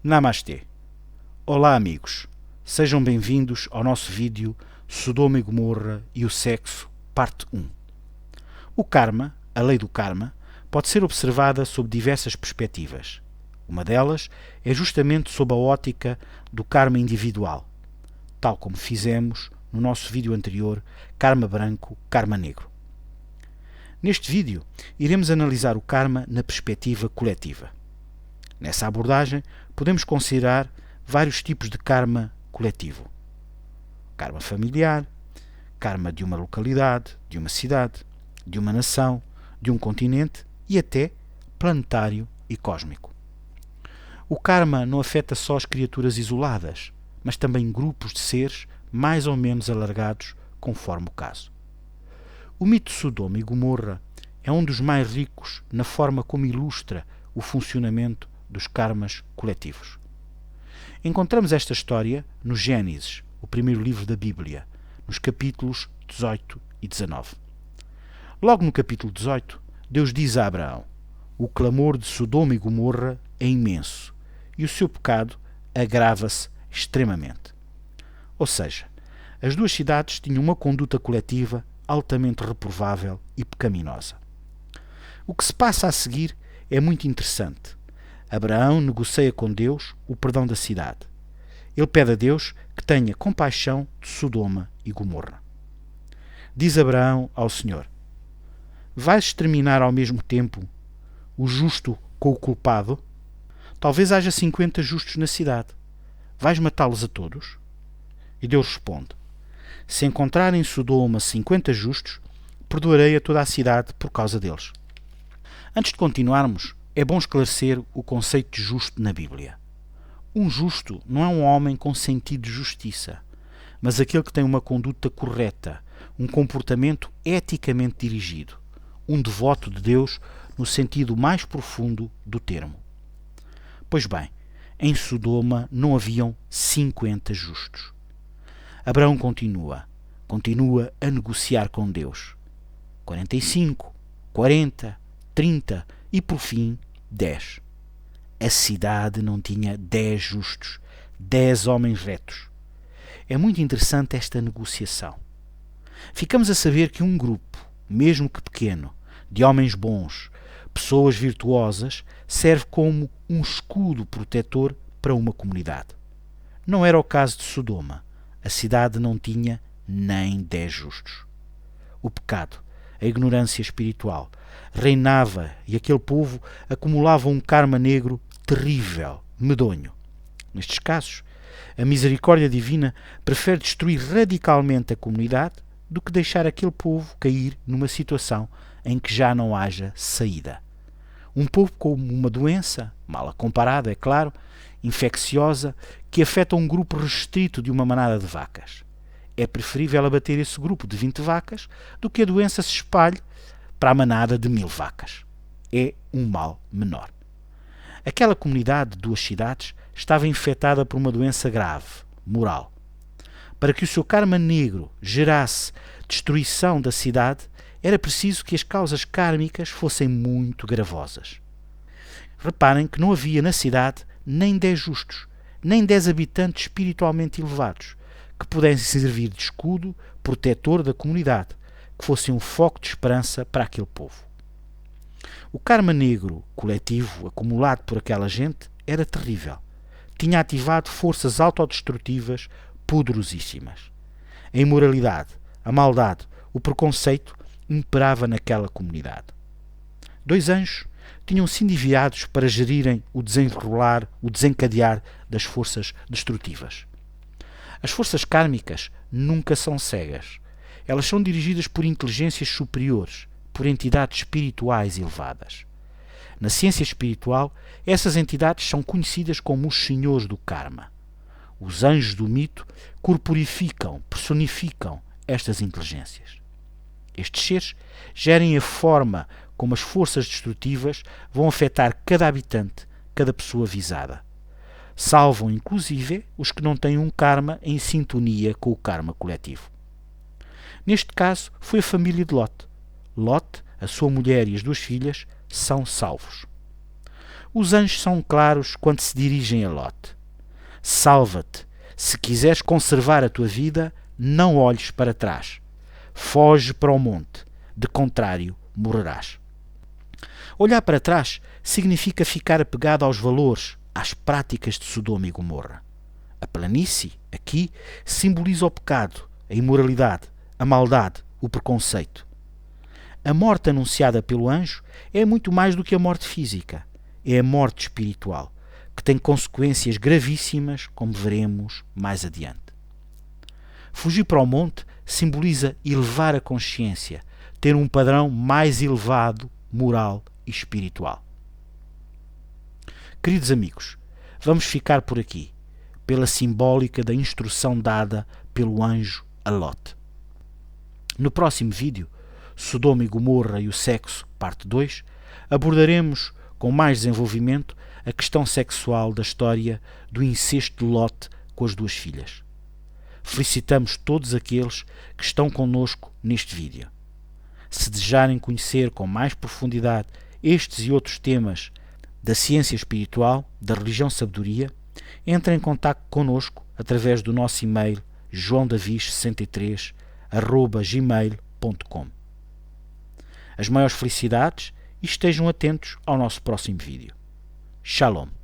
Namastê. Olá amigos, sejam bem-vindos ao nosso vídeo Sodoma e Gomorra e o Sexo, parte 1. O karma, a lei do karma, pode ser observada sob diversas perspectivas. Uma delas é justamente sob a ótica do karma individual, tal como fizemos no nosso vídeo anterior, Karma Branco, Karma Negro. Neste vídeo, iremos analisar o karma na perspectiva coletiva. Nessa abordagem, podemos considerar vários tipos de karma coletivo. Karma familiar, karma de uma localidade, de uma cidade, de uma nação, de um continente e até planetário e cósmico. O karma não afeta só as criaturas isoladas, mas também grupos de seres mais ou menos alargados, conforme o caso. O mito de Sodoma e Gomorra é um dos mais ricos na forma como ilustra o funcionamento dos karmas coletivos. Encontramos esta história no Gênesis, o primeiro livro da Bíblia, nos capítulos 18 e 19. Logo no capítulo 18, Deus diz a Abraão: o clamor de Sodoma e Gomorra é imenso e o seu pecado agrava-se extremamente. Ou seja, as duas cidades tinham uma conduta coletiva altamente reprovável e pecaminosa. O que se passa a seguir é muito interessante. Abraão negocia com Deus o perdão da cidade. Ele pede a Deus que tenha compaixão de Sodoma e Gomorra. Diz Abraão ao Senhor: vais exterminar ao mesmo tempo o justo com o culpado? Talvez haja 50 justos na cidade. Vais matá-los a todos? E Deus responde: se encontrar em Sodoma 50 justos, perdoarei a toda a cidade por causa deles. Antes de continuarmos, é bom esclarecer o conceito de justo na Bíblia. Um justo não é um homem com sentido de justiça, mas aquele que tem uma conduta correta, um comportamento eticamente dirigido, um devoto de Deus no sentido mais profundo do termo. Pois bem, em Sodoma não haviam 50 justos. Abraão continua a negociar com Deus. 45, 40, 30 e, por fim, 10. A cidade não tinha 10 justos, 10 homens retos. É muito interessante esta negociação. Ficamos a saber que um grupo, mesmo que pequeno, de homens bons, pessoas virtuosas, serve como um escudo protetor para uma comunidade. Não era o caso de Sodoma. A cidade não tinha nem 10 justos. O pecado, a ignorância espiritual, reinava e aquele povo acumulava um karma negro terrível, medonho. Nestes casos, a misericórdia divina prefere destruir radicalmente a comunidade do que deixar aquele povo cair numa situação em que já não haja saída. Um povo como uma doença, mal comparada, é claro, infecciosa, que afeta um grupo restrito de uma manada de vacas. É preferível abater esse grupo de 20 vacas do que a doença se espalhe para a manada de 1000 vacas. É um mal menor. Aquela comunidade de 2 cidades estava infectada por uma doença grave, moral. Para que o seu karma negro gerasse destruição da cidade, era preciso que as causas kármicas fossem muito gravosas. Reparem que não havia na cidade nem 10 justos, nem 10 habitantes espiritualmente elevados, que pudessem servir de escudo protetor da comunidade, que fossem um foco de esperança para aquele povo. O karma negro coletivo acumulado por aquela gente era terrível. Tinha ativado forças autodestrutivas poderosíssimas. A imoralidade, a maldade, o preconceito imperava naquela comunidade. 2 anjos tinham sido enviados para gerirem o desenrolar, o desencadear das forças destrutivas. As forças kármicas nunca são cegas. Elas são dirigidas por inteligências superiores, por entidades espirituais elevadas. Na ciência espiritual, essas entidades são conhecidas como os senhores do karma. Os anjos do mito corporificam, personificam estas inteligências. Estes seres gerem a forma como as forças destrutivas vão afetar cada habitante, cada pessoa visada. Salvam, inclusive, os que não têm um karma em sintonia com o karma coletivo. Neste caso, foi a família de Lot. Lot, a sua mulher e as 2 filhas são salvos. Os anjos são claros quando se dirigem a Lot. Salva-te. Se quiseres conservar a tua vida, não olhes para trás. Foge para o monte. De contrário, morrerás. Olhar para trás significa ficar apegado aos valores, às práticas de Sodoma e Gomorra. A planície, aqui, simboliza o pecado, a imoralidade, a maldade, o preconceito. A morte anunciada pelo anjo é muito mais do que a morte física. É a morte espiritual, que tem consequências gravíssimas, como veremos mais adiante. Fugir para o monte simboliza elevar a consciência, ter um padrão mais elevado, moral e espiritual. Queridos amigos, vamos ficar por aqui, pela simbólica da instrução dada pelo anjo a Lot. No próximo vídeo, Sodoma e Gomorra e o sexo, parte 2, abordaremos com mais desenvolvimento a questão sexual da história do incesto de Lot com as duas filhas. Felicitamos todos aqueles que estão connosco neste vídeo. Se desejarem conhecer com mais profundidade estes e outros temas da ciência espiritual, da religião sabedoria, entrem em contato connosco através do nosso e-mail joãodavis63@gmail.com. As maiores felicidades e estejam atentos ao nosso próximo vídeo. Shalom.